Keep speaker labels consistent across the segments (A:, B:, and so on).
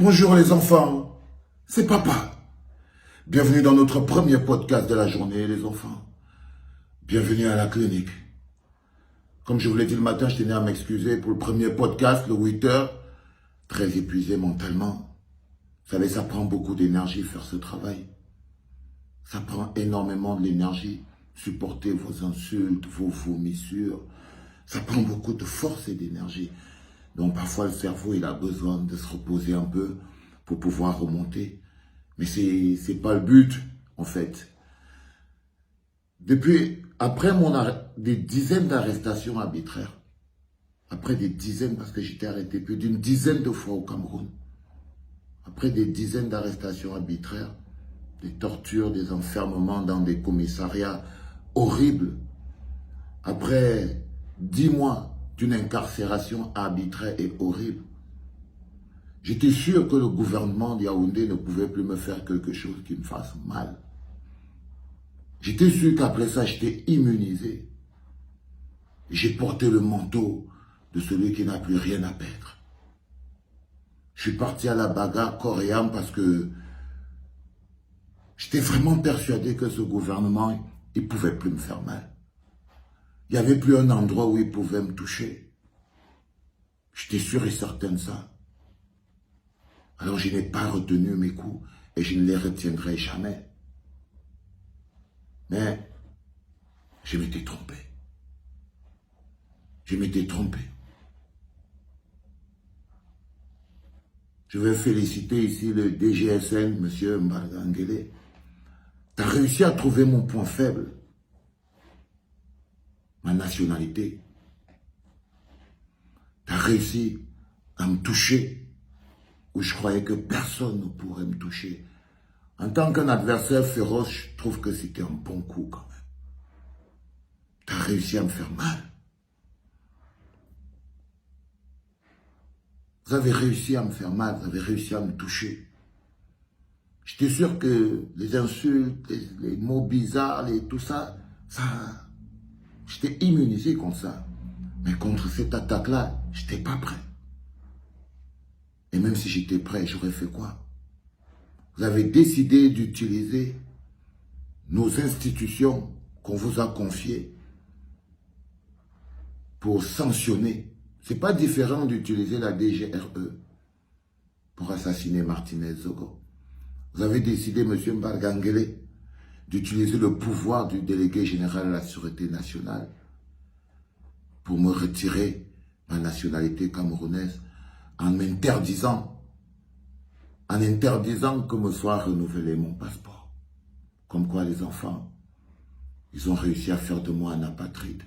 A: Bonjour les enfants, c'est papa. Bienvenue dans notre premier podcast de la journée les enfants. Bienvenue à la clinique. Comme je vous l'ai dit le matin, je tenais à m'excuser pour le premier podcast, le 8h. Très épuisé mentalement. Vous savez, ça prend beaucoup d'énergie faire ce travail. Ça prend énormément de l'énergie. Supporter vos insultes, vos vomissures. Ça prend beaucoup de force et d'énergie. Donc parfois le cerveau il a besoin de se reposer un peu pour pouvoir remonter. Mais c'est pas le but en fait. Après des dizaines d'arrestations arbitraires, après des dizaines parce que j'étais arrêté plus d'une dizaine de fois au Cameroun, après des dizaines d'arrestations arbitraires, des tortures, des enfermements dans des commissariats horribles, après 10 mois d'une incarcération arbitraire et horrible, j'étais sûr que le gouvernement de Yaoundé ne pouvait plus me faire quelque chose qui me fasse mal. J'étais sûr qu'après ça, j'étais immunisé. J'ai porté le manteau de celui qui n'a plus rien à perdre. Je suis parti à la bagarre corps et âme parce que j'étais vraiment persuadé que ce gouvernement, il ne pouvait plus me faire mal. Il n'y avait plus un endroit où il pouvait me toucher. J'étais sûr et certain de ça. Alors je n'ai pas retenu mes coups et je ne les retiendrai jamais. Mais je m'étais trompé. Je m'étais trompé. Je vais féliciter ici le DGSN, M. Mbargangele. Tu as réussi à trouver mon point faible. Ma nationalité. Tu as réussi à me toucher où je croyais que personne ne pourrait me toucher. En tant qu'un adversaire féroce, je trouve que c'était un bon coup quand même. Tu as réussi à me faire mal. Vous avez réussi à me faire mal, vous avez réussi à me toucher. J'étais sûr que les insultes, les mots bizarres, tout ça, j'étais immunisé contre ça. Mais contre cette attaque-là, je n'étais pas prêt. Et même si j'étais prêt, j'aurais fait quoi? Vous avez décidé d'utiliser nos institutions qu'on vous a confiées pour sanctionner. Ce n'est pas différent d'utiliser la DGRE pour assassiner Martinez Zogo. Vous avez décidé, M. Mbargangele, d'utiliser le pouvoir du délégué général à la Sûreté nationale pour me retirer ma nationalité camerounaise en m'interdisant que me soit renouvelé mon passeport. Comme quoi les enfants, ils ont réussi à faire de moi un apatride.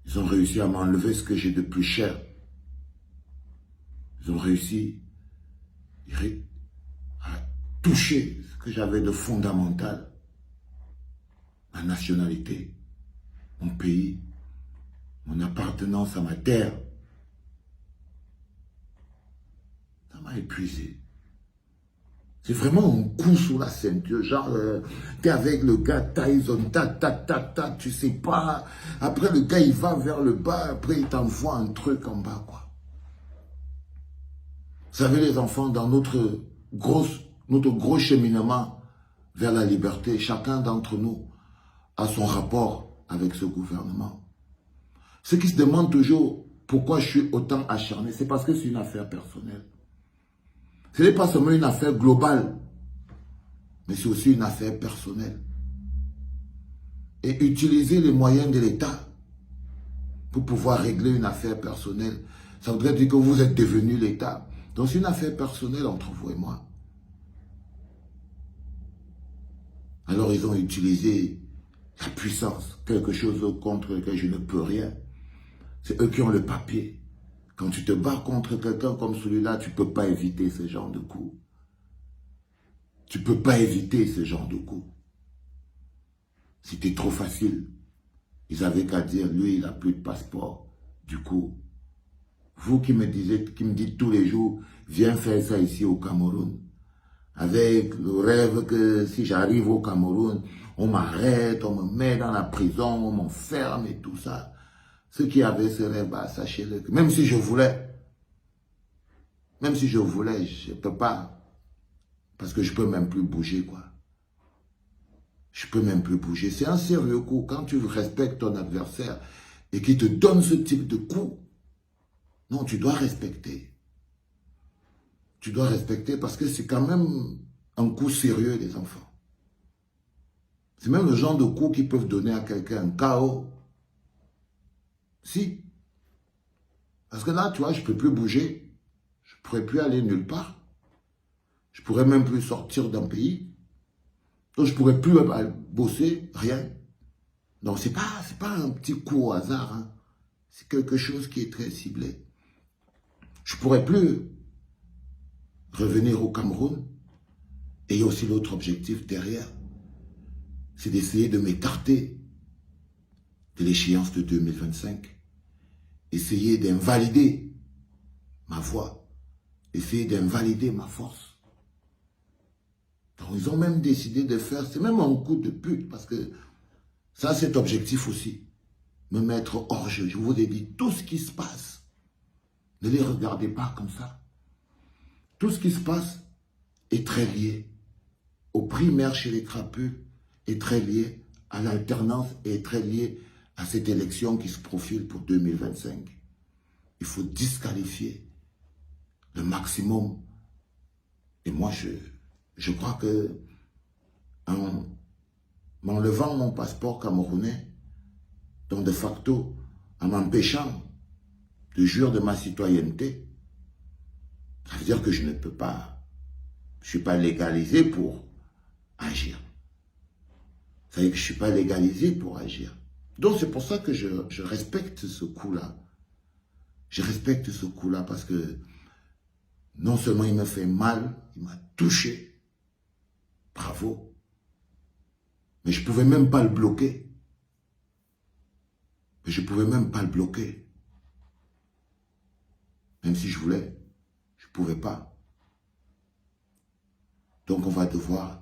A: Ils ont réussi à m'enlever ce que j'ai de plus cher. Ils ont réussi à toucher ce que j'avais de fondamental. Ma nationalité, mon pays, mon appartenance à ma terre. Ça m'a épuisé. C'est vraiment un coup sous la ceinture, genre, t'es avec le gars, Tyson, tu sais pas. Après, le gars, il va vers le bas, après, il t'envoie un truc en bas, quoi. Vous savez, les enfants, dans notre gros cheminement vers la liberté, chacun d'entre nous a son rapport avec ce gouvernement. Ceux qui se demandent toujours pourquoi je suis autant acharné, c'est parce que c'est une affaire personnelle. Ce n'est pas seulement une affaire globale, mais c'est aussi une affaire personnelle. Et utiliser les moyens de l'État pour pouvoir régler une affaire personnelle, ça voudrait dire que vous êtes devenu l'État. Donc c'est une affaire personnelle entre vous et moi. Alors ils ont utilisé la puissance, quelque chose contre lequel je ne peux rien. C'est eux qui ont le papier. Quand tu te bats contre quelqu'un comme celui-là, tu ne peux pas éviter ce genre de coup. Tu ne peux pas éviter ce genre de coup. C'était trop facile. Ils avaient qu'à dire, lui, il n'a plus de passeport. Du coup, vous qui me dites tous les jours, viens faire ça ici au Cameroun. Avec le rêve que si j'arrive au Cameroun, on m'arrête, on me met dans la prison, on m'enferme et tout ça. Ceux qui avaient ce rêve, bah, sachez-le, même si je voulais, Même si je voulais, je ne peux pas. Parce que je ne peux même plus bouger, quoi. Je ne peux même plus bouger. C'est un sérieux coup. Quand tu respectes ton adversaire et qu'il te donne ce type de coup, non, tu dois respecter. Tu dois respecter parce que c'est quand même un coup sérieux, les enfants. C'est même le genre de coup qui peuvent donner à quelqu'un un chaos. Si. Parce que là, tu vois, je ne peux plus bouger. Je ne pourrais plus aller nulle part. Je ne pourrais même plus sortir d'un pays. Donc, je ne pourrais plus bosser, rien. Donc, ce n'est pas un petit coup au hasard. Hein. C'est quelque chose qui est très ciblé. Je ne pourrais plus revenir au Cameroun. Et il y a aussi l'autre objectif derrière. C'est d'essayer de m'écarter de l'échéance de 2025. Essayer d'invalider ma voix. Essayer d'invalider ma force. Donc, ils ont même décidé de faire, c'est même un coup de pute, parce que ça, c'est objectif aussi. Me mettre hors jeu. Je vous ai dit, tout ce qui se passe, ne les regardez pas comme ça. Tout ce qui se passe est très lié aux primaires chez les crapus, est très lié à l'alternance et est très lié à cette élection qui se profile pour 2025. Il faut disqualifier le maximum. Et moi, je crois que en m'enlevant mon passeport camerounais, donc de facto, en m'empêchant de jouir de ma citoyenneté, ça veut dire que je ne peux pas, je ne suis pas légalisé pour agir. Ça veut dire que je ne suis pas légalisé pour agir. Donc c'est pour ça que je respecte ce coup-là. Je respecte ce coup-là parce que non seulement il me fait mal, il m'a touché. Bravo. Mais je ne pouvais même pas le bloquer. Mais je ne pouvais même pas le bloquer. Même si je voulais, je ne pouvais pas. Donc on va devoir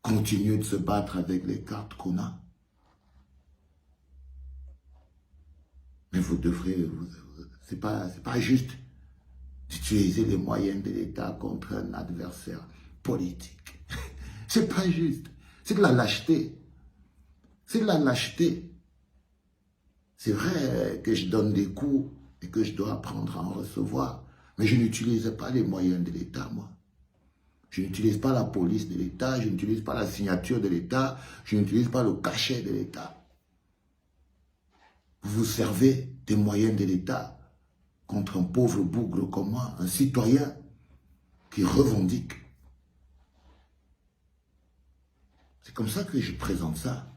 A: continuer de se battre avec les cartes qu'on a. Mais vous devrez, c'est pas juste d'utiliser les moyens de l'État contre un adversaire politique. C'est pas juste. C'est de la lâcheté. C'est de la lâcheté. C'est vrai que je donne des coups et que je dois apprendre à en recevoir. Mais je n'utilise pas les moyens de l'État, moi. Je n'utilise pas la police de l'État, je n'utilise pas la signature de l'État, je n'utilise pas le cachet de l'État. Vous vous servez des moyens de l'État contre un pauvre bougre comme moi, un citoyen qui revendique. C'est comme ça que je présente ça.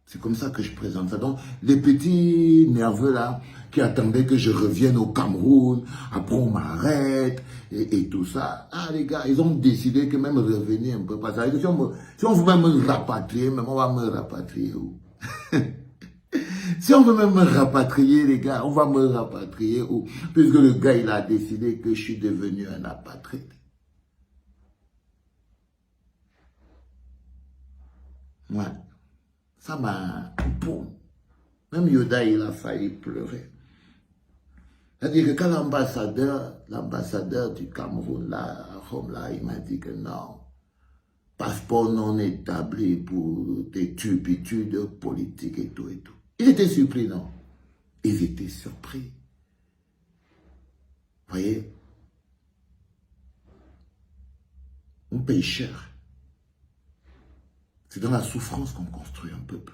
A: C'est comme ça que je présente ça. Donc, les petits nerveux là, qui attendaient que je revienne au Cameroun, après on m'arrête, et tout ça. Ah les gars, ils ont décidé que même revenir un peu pas ça. Si on veut même me rapatrier, même on va me rapatrier où? Si on veut même me rapatrier, les gars, on va me rapatrier où? Puisque le gars, il a décidé que je suis devenu un apatride. Ouais. Ça m'a... Boum. Même Yoda, il a failli pleurer. C'est-à-dire que quand l'ambassadeur du Cameroun, là, à Rome, là, il m'a dit que non, passeport non établi pour des turpitudes politiques et tout et tout. Ils étaient surpris, non? Ils étaient surpris. Vous voyez? On paye cher. C'est dans la souffrance qu'on construit un peuple.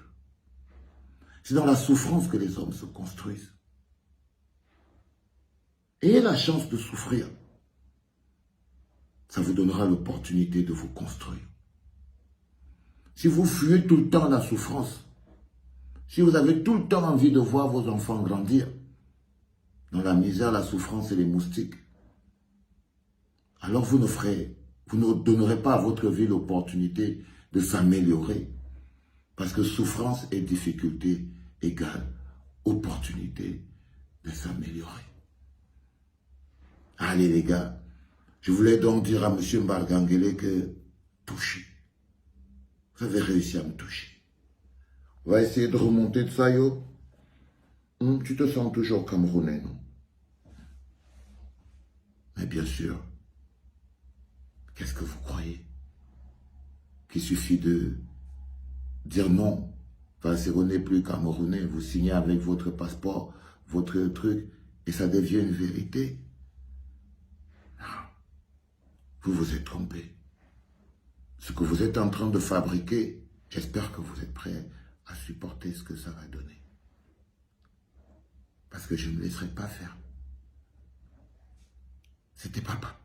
A: C'est dans la souffrance que les hommes se construisent. Ayez la chance de souffrir. Ça vous donnera l'opportunité de vous construire. Si vous fuyez tout le temps la souffrance, si vous avez tout le temps envie de voir vos enfants grandir, dans la misère, la souffrance et les moustiques, alors vous ne donnerez pas à votre vie l'opportunité de s'améliorer. Parce que souffrance et difficulté égale opportunité de s'améliorer. Allez les gars, je voulais donc dire à M. Mbargangele que touchez. Vous avez réussi à me toucher. On va essayer de remonter de ça, yo. Tu te sens toujours camerounais, non? Mais bien sûr, qu'est-ce que vous croyez? Qu'il suffit de dire non. Parce que vous n'êtes plus Camerounais, vous signez avec votre passeport, votre truc, et ça devient une vérité. Non. Vous vous êtes trompé. Ce que vous êtes en train de fabriquer, j'espère que vous êtes prêts à supporter ce que ça va donner. Parce que je ne me laisserai pas faire. C'était papa.